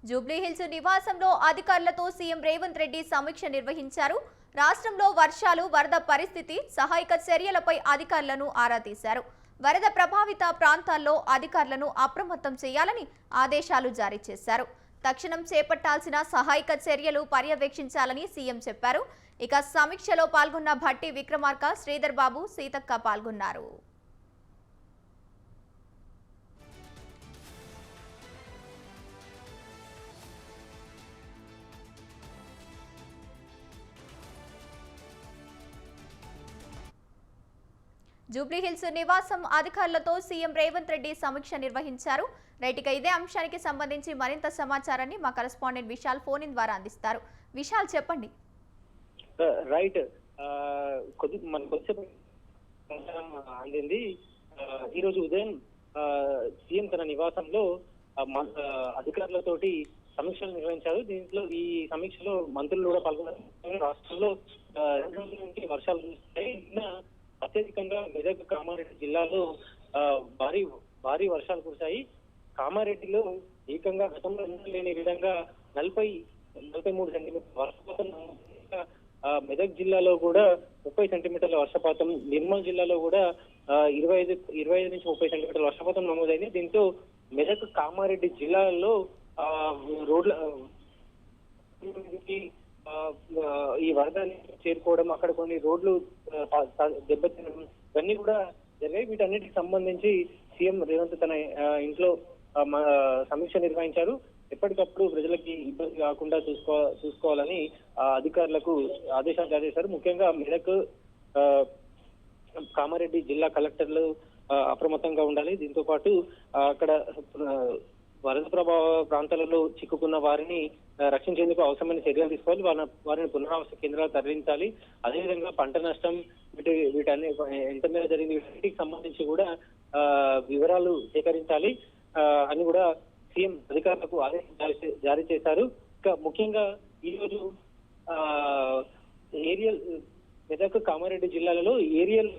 జూబ్లీహిల్స్ నివాసంలో అధికారులతో సీఎం రేవంత్ రెడ్డి సమీక్ష నిర్వహించారు. రాష్ట్రంలో వర్షాలు, వరద పరిస్థితి, సహాయక చర్యలపై అధికారులను ఆరా తీశారు. వరద ప్రభావిత ప్రాంతాల్లో అధికారులను అప్రమత్తం చేయాలని ఆదేశాలు జారీ చేశారు. తక్షణం చేపట్టాల్సిన సహాయక చర్యలు పర్యవేక్షించాలని సీఎం చెప్పారు. ఇక సమీక్షలో పాల్గొన్న భట్టి విక్రమార్క, శ్రీధర్ బాబు, సీతక్క పాల్గొన్నారు. జూబ్లీహిల్స్ నివాసం అధికారులతో సీఎం రేవంత్ రెడ్డి సమీక్ష నిర్వహించారు. రైట్గా ఇదే అంశానికి సంబంధించి మరింత సమాచారాన్ని మా కరెస్పాండెంట్ విశాల్ ఫోన్ ఇన్ ద్వారా అందిస్తారు. విశాల్, చెప్పండి. రైట్, కొద్దిసేపు అందింది. ఈరోజు ఉదయం సీఎం తన నివాసంలో అధికారులతోటి సమీక్షలు నిర్వహించారు. దీంట్లో ఈ సమీక్షలో మంత్రులు కూడా పాల్గొన్నారు. రాష్ట్రంలో 2 రోజుల నుంచి వర్షాలు కురుస్తాయి. అత్యధికంగా మెదక్, కామారెడ్డి జిల్లాలో భారీ వర్షాలు కురిశాయి. కామారెడ్డిలో ఏకంగా గతంలో లేని విధంగా 43 సెంటీమీటర్ల వర్షపాతం, మెదక్ జిల్లాలో కూడా 30 సెంటీమీటర్ల వర్షపాతం, నిర్మల్ జిల్లాలో కూడా 25 నుంచి 30 సెంటీమీటర్ల వర్షపాతం నమోదైంది. దీంతో మెదక్, కామారెడ్డి జిల్లాల్లో రోడ్ల ఈ వరద చేరుకోవడం, అక్కడ కొన్ని రోడ్లు దెబ్బతినడం ఇవన్నీ కూడా జరిగాయి. వీటన్నిటికి సంబంధించి సీఎం రేవంత్ తన ఇంట్లో సమీక్ష నిర్వహించారు. ఎప్పటికప్పుడు ప్రజలకి ఇబ్బంది కాకుండా చూసుకోవాలని అధికారులకు ఆదేశాలు జారీ చేశారు. ముఖ్యంగా మెదక్, కామారెడ్డి జిల్లా కలెక్టర్లు అప్రమత్తంగా ఉండాలి. దీంతో పాటు అక్కడ వరద ప్రభావ ప్రాంతాలలో చిక్కుకున్న వారిని రక్షించేందుకు అవసరమైన చర్యలు తీసుకోవాలి. వారిని పునరావాస కేంద్రాలు తరలించాలి. అదేవిధంగా పంట నష్టం వీటన్ని ఎంత మేర జరిగింది వీటికి సంబంధించి కూడా వివరాలు సేకరించాలి అని కూడా సీఎం అధికారులకు ఆదేశాలు జారీ చేశారు. ఇంకా ముఖ్యంగా ఈరోజు ఏరియల్ మెదక్, కామారెడ్డి జిల్లాలలో ఏరియల్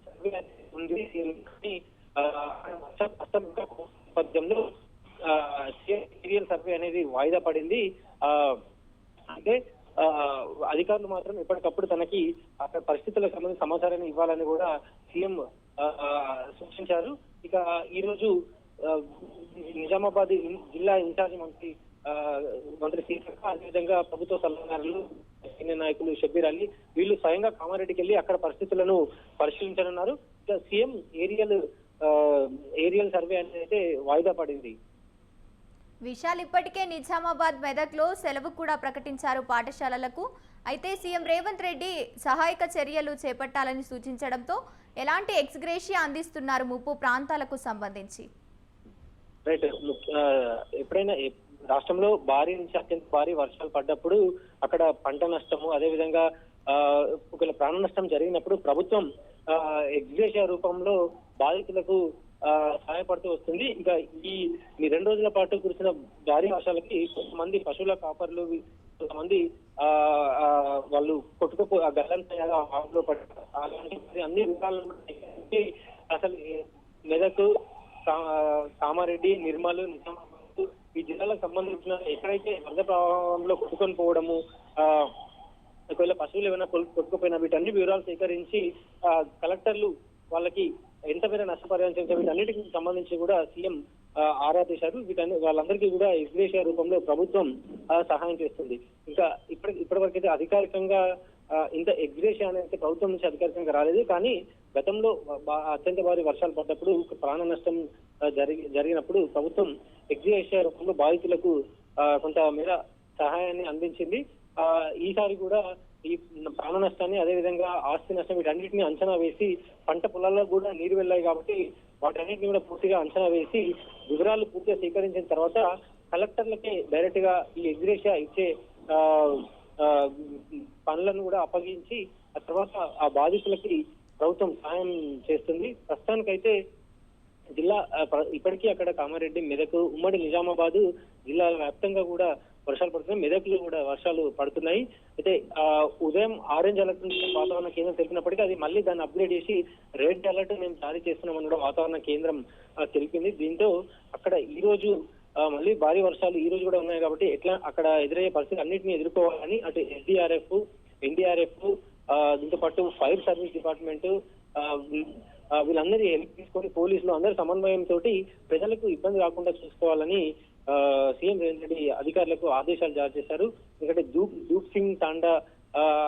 సర్వే ఉంది. నేపథ్యంలో ఏరియల్ సర్వే అనేది వాయిదా పడింది. అంటే అధికారులు మాత్రం ఎప్పటికప్పుడు తనకి అక్కడ పరిస్థితులకు సంబంధించిన సమాచారాన్ని ఇవ్వాలని కూడా సీఎం సూచించారు. ఇక ఈ రోజు నిజామాబాద్ జిల్లా ఇన్ఛార్జి మంత్రి సీతక్క, అదేవిధంగా ప్రభుత్వ సలహాదారులు, సీనియర్ నాయకులు షబ్బీర్ అలీ వీళ్ళు స్వయంగా కామారెడ్డికి వెళ్లి అక్కడ పరిస్థితులను పరిశీలించనున్నారు. ఇక సీఎం ఏరియల్ సర్వే అనేది అయితే వాయిదా పడింది. విశాల్, ఇప్పటికే నిజామాబాద్, మెదక్లో సెలవు కూడా ప్రకటించారు పాఠశాలలకు. అయితే సీఎం రేవంత్ రెడ్డి సహాయక చర్యలు చేపట్టాలని సూచించడంతో ఎలాంటి ఎక్స్గ్రేషియా అందిస్తున్నారు ముప్పు ప్రాంతాలకు సంబంధించి? రైట్, ఎప్పుడైనా రాష్ట్రంలో భారీ నుంచి అత్యంత భారీ వర్షాలు పడ్డప్పుడు అక్కడ పంట నష్టము, అదేవిధంగా ఒకవేళ ప్రాణ నష్టం జరిగినప్పుడు ప్రభుత్వం ఎక్స్గ్రేషియా రూపంలో బాధితులకు సహాయపడుతూ వస్తుంది. ఇంకా ఈ 2 రోజుల పాటు కురిసిన భారీ వర్షాలకి కొంతమంది పశువుల కాపర్లు, కొంతమంది వాళ్ళు కొట్టుకుపో గల్లంతయ్యాగా ఆవులో పడి అన్ని విధాలను అసలు మెదక్, కామారెడ్డి, నిర్మల్, నిజామాబాద్ ఈ జిల్లాలకు సంబంధించిన ఎక్కడైతే వరద ప్రభావంలో కొట్టుకొని పోవడము, ఒకవేళ పశువులు ఏమైనా కొట్టుకుపోయినా వీటన్ని వివరాలు సేకరించి కలెక్టర్లు వాళ్ళకి ఎంత మేర నష్టపరిహారం వీటన్నిటికి సంబంధించి కూడా సీఎం ఆరా తీశారు. వాళ్ళందరికీ కూడా ఎక్స్గ్రేషియా రూపంలో ప్రభుత్వం సహాయం చేస్తుంది. ఇంకా ఇప్పటివరకు అయితే అధికారికంగా ఇంత ఎక్స్గ్రేషియా అనేది ప్రభుత్వం నుంచి అధికారికంగా రాలేదు. కానీ గతంలో అత్యంత భారీ వర్షాలు పడ్డప్పుడు ప్రాణ నష్టం జరిగినప్పుడు ప్రభుత్వం ఎక్స్గ్రేషియా రూపంలో బాధితులకు కొంత మేర సహాయాన్ని అందించింది. ఈసారి కూడా ఈ ప్రాణ నష్టాన్ని, అదేవిధంగా ఆస్తి నష్టం వీటన్నిటిని అంచనా వేసి, పంట పొలాల్లో కూడా నీరు వెళ్ళాయి కాబట్టి వాటన్నిటిని కూడా పూర్తిగా అంచనా వేసి వివరాలు పూర్తిగా సేకరించిన తర్వాత కలెక్టర్లకే డైరెక్ట్ గా ఈ ఎగ్జిగ్రేషియా ఇచ్చే పనులను కూడా అప్పగించి ఆ తర్వాత ఆ బాధితులకి ప్రభుత్వం సాయం చేస్తుంది. ప్రస్తుతానికైతే జిల్లా ఇప్పటికీ అక్కడ కామారెడ్డి, మెదక్, ఉమ్మడి నిజామాబాద్ జిల్లాల వ్యాప్తంగా కూడా వర్షాలు పడుతున్నాయి. మెదక్లో కూడా వర్షాలు పడుతున్నాయి. అయితే ఉదయం ఆరెంజ్ అలర్ట్ వాతావరణ కేంద్రం తెలిపినప్పటికీ అది మళ్ళీ దాన్ని అప్గ్రేడ్ చేసి రెడ్ అలర్ట్ మేము జారీ చేస్తున్నామని కూడా వాతావరణ కేంద్రం తెలిపింది. దీంతో అక్కడ ఈ రోజు మళ్ళీ భారీ వర్షాలు ఈ రోజు కూడా ఉన్నాయి కాబట్టి ఎట్లా అక్కడ ఎదురయ్యే పరిస్థితి అన్నింటినీ ఎదుర్కోవాలని అటు ఎస్డీఆర్ఎఫ్, ఎన్డీఆర్ఎఫ్, దీంతో పాటు ఫైర్ సర్వీస్ డిపార్ట్మెంట్ వీళ్ళందరి హెల్ప్ తీసుకొని పోలీసులు అందరి సమన్వయంతో ప్రజలకు ఇబ్బంది రాకుండా చూసుకోవాలని సీఎం రేవంత్ రెడ్డి అధికారులకు ఆదేశాలు జారీ చేశారు. ఎందుకంటే దూప్ సింగ్ తాండా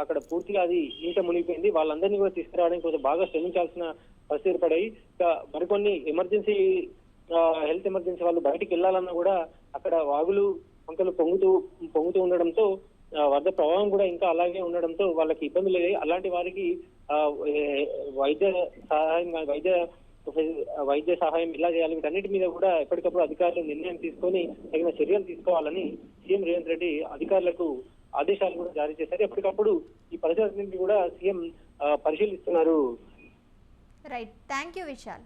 అక్కడ పూర్తిగా అది నీట మునిగిపోయింది. వాళ్ళందరినీ కూడా తీసుకురావడానికి కొంచెం బాగా శ్రమించాల్సిన పరిస్థితి ఏర్పడాయి. ఇంకా మరికొన్ని ఎమర్జెన్సీ హెల్త్ ఎమర్జెన్సీ వాళ్ళు బయటికి వెళ్ళాలన్నా కూడా అక్కడ వాగులు వంకలు పొంగుతూ ఉండడంతో వరద ప్రభావం కూడా ఇంకా అలాగే ఉండడంతో వాళ్ళకి ఇబ్బందులు అయ్యాయి. అలాంటి వారికి వైద్య సహాయం ఎలా చేయాలి వీటన్నిటి మీద కూడా ఎప్పటికప్పుడు అధికారులు నిర్ణయం తీసుకొని తగిన చర్యలు తీసుకోవాలని సీఎం రేవంత్ రెడ్డి అధికారులకు ఆదేశాలు కూడా జారీ చేశారు. ఎప్పటికప్పుడు ఈ పరిస్థితిని కూడా సీఎం పరిశీలిస్తున్నారు. Right, thank you Vishal.